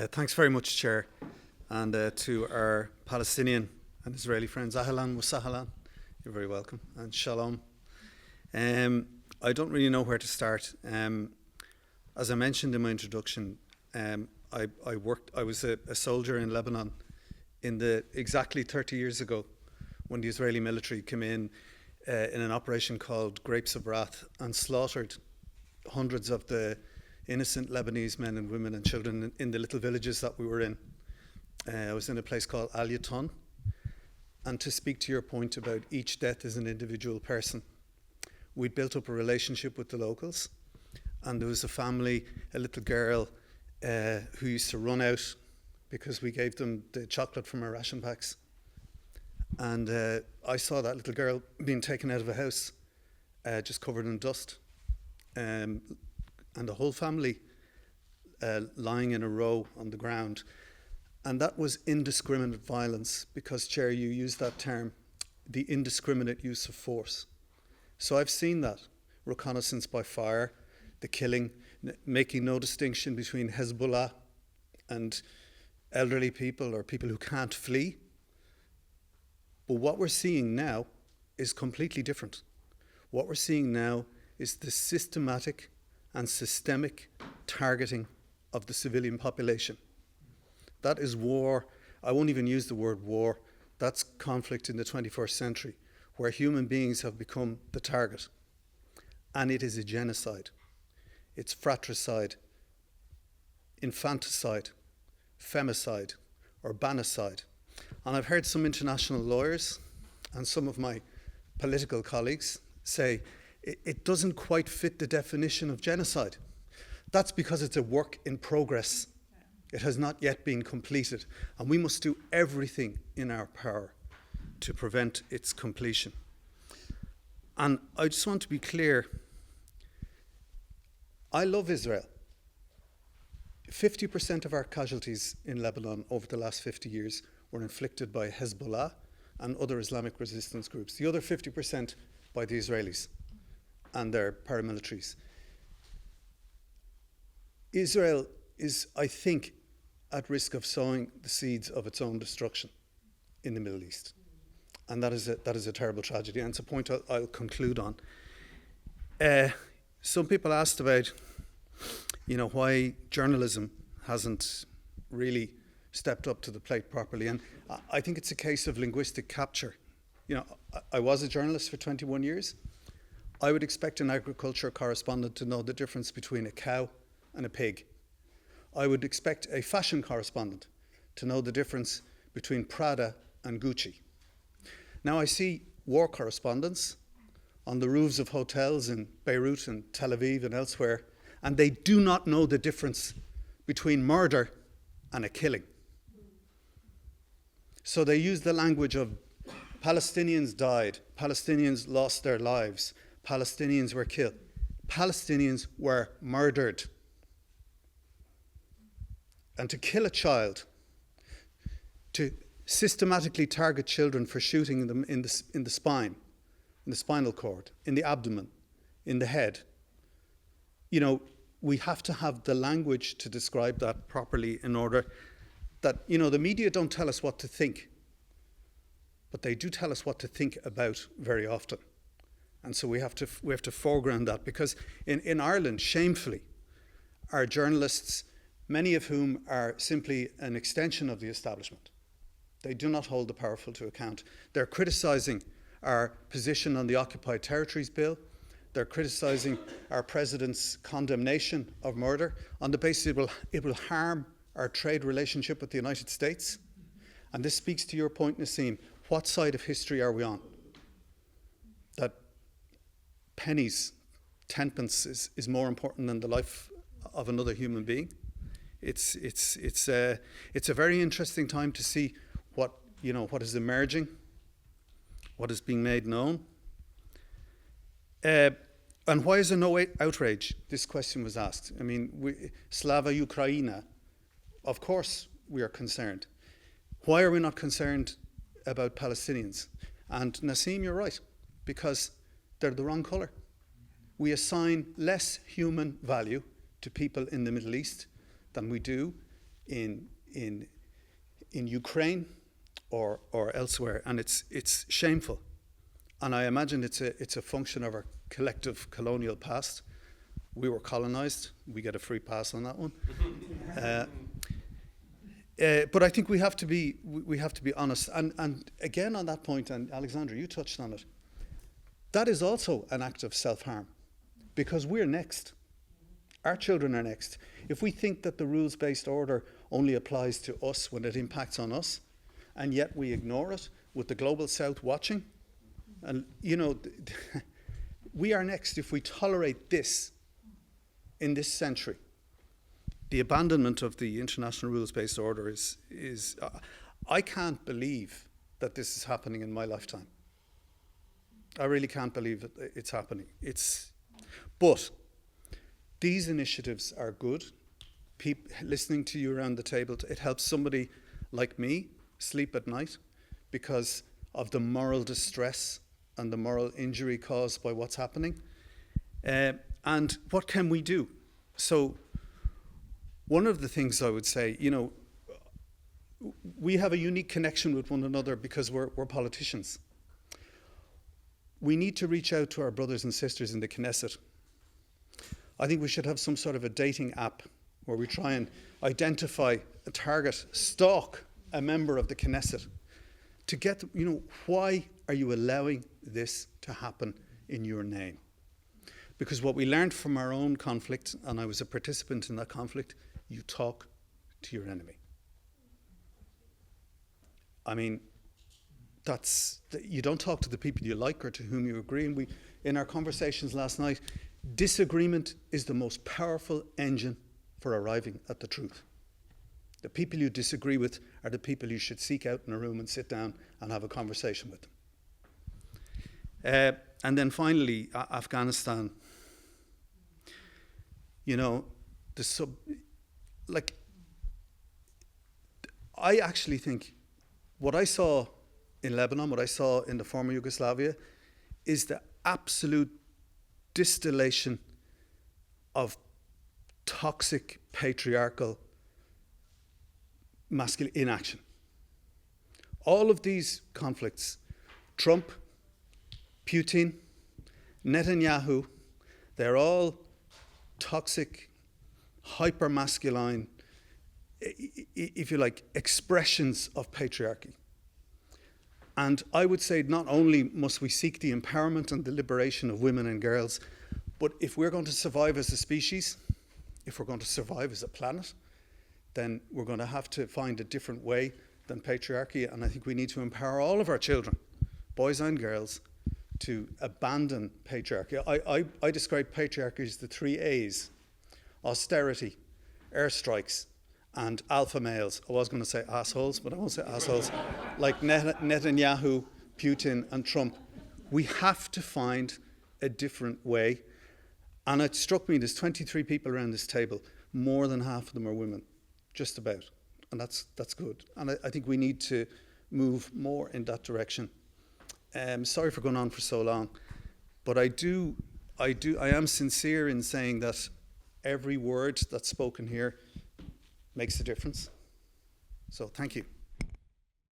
Thanks very much, Chair, and to our Palestinian and Israeli friends, Ahlan wa sahlan, you're very welcome, and shalom. I don't really know where to start. As I mentioned in my introduction, I was a soldier in Lebanon exactly 30 years ago when the Israeli military came in an operation called Grapes of Wrath and slaughtered hundreds of the innocent Lebanese men and women and children in the little villages that we were in. I was in a place called Al Yaton. And to speak to your point about each death as an individual person, we'd built up a relationship with the locals. And there was a family, a little girl, who used to run out because we gave them the chocolate from our ration packs. And I saw that little girl being taken out of a house, just covered in dust. And the whole family lying in a row on the ground. And that was indiscriminate violence because, Chair, you used that term, the indiscriminate use of force. So I've seen that, reconnaissance by fire, the killing, making no distinction between Hezbollah and elderly people or people who can't flee. But what we're seeing now is completely different. What we're seeing now is the systematic and systemic targeting of the civilian population. That is war. I won't even use the word war. That's conflict in the 21st century, where human beings have become the target. And it is a genocide. It's fratricide, infanticide, femicide, urbanicide. And I've heard some international lawyers and some of my political colleagues say it doesn't quite fit the definition of genocide. That's because it's a work in progress. It has not yet been completed, and we must do everything in our power to prevent its completion. And I just want to be clear, I love Israel. 50% of our casualties in Lebanon over the last 50 years were inflicted by Hezbollah and other Islamic resistance groups. The other 50% by the Israelis and their paramilitaries. Israel is, I think, at risk of sowing the seeds of its own destruction in the Middle East. And that is a terrible tragedy, and it's a point I'll conclude on. Some people asked about, why journalism hasn't really stepped up to the plate properly, and I think it's a case of linguistic capture. I was a journalist for 21 years. I would expect an agriculture correspondent to know the difference between a cow and a pig. I would expect a fashion correspondent to know the difference between Prada and Gucci. Now I see war correspondents on the roofs of hotels in Beirut and Tel Aviv and elsewhere, and they do not know the difference between murder and a killing. So they use the language of Palestinians died, Palestinians lost their lives, Palestinians were killed. Palestinians were murdered. And to kill a child, to systematically target children for shooting them in the spine, in the spinal cord, in the abdomen, in the head, we have to have the language to describe that properly in order that, the media don't tell us what to think, but they do tell us what to think about very often. And so we have to foreground that, because in Ireland, shamefully, our journalists, many of whom are simply an extension of the establishment, they do not hold the powerful to account. They're criticising our position on the Occupied Territories Bill. They're criticising our President's condemnation of murder on the basis it will harm our trade relationship with the United States. And this speaks to your point, Naseem. What side of history are we on? That pennies, tenpence is more important than the life of another human being. It's a very interesting time to see what is emerging, what is being made known. And why is there no outrage? This question was asked. Slava Ukraina, of course we are concerned. Why are we not concerned about Palestinians? And Naseem, you're right, because they're the wrong colour. We assign less human value to people in the Middle East than we do in Ukraine or elsewhere, and it's shameful. And I imagine it's a function of our collective colonial past. We were colonized. We get a free pass on that one. But I think we have to be honest. And again on that point, and Alexandra, you touched on it. That is also an act of self-harm, because we're next. Our children are next. If we think that the rules-based order only applies to us when it impacts on us, and yet we ignore it with the global south watching, and we are next if we tolerate this in this century. The abandonment of the international rules-based order is I can't believe that this is happening in my lifetime. I really can't believe it's happening. But these initiatives are good. Listening to you around the table, it helps somebody like me sleep at night because of the moral distress and the moral injury caused by what's happening. And what can we do? So one of the things I would say, we have a unique connection with one another because we're politicians. We need to reach out to our brothers and sisters in the Knesset. I think we should have some sort of a dating app where we try and identify, target, stalk a member of the Knesset to get, why are you allowing this to happen in your name? Because what we learned from our own conflict, and I was a participant in that conflict, you talk to your enemy. I mean, you don't talk to the people you like or to whom you agree. And in our conversations last night, disagreement is the most powerful engine for arriving at the truth. The people you disagree with are the people you should seek out in a room and sit down and have a conversation with them. And then finally, Afghanistan. I actually think what I saw in Lebanon, what I saw in the former Yugoslavia, is the absolute distillation of toxic patriarchal masculine inaction. All of these conflicts, Trump, Putin, Netanyahu, they're all toxic, hyper-masculine, if you like, expressions of patriarchy. And I would say not only must we seek the empowerment and the liberation of women and girls, but if we're going to survive as a species, if we're going to survive as a planet, then we're going to have to find a different way than patriarchy. And I think we need to empower all of our children, boys and girls, to abandon patriarchy. I describe patriarchy as the 3 A's: austerity, airstrikes, and alpha males. I was going to say assholes, but I won't say assholes. Like Netanyahu, Putin, and Trump. We have to find a different way. And it struck me, there's 23 people around this table. More than half of them are women, just about. And that's good. And I think we need to move more in that direction. Sorry for going on for so long, but I am sincere in saying that every word that's spoken here makes a difference. So thank you.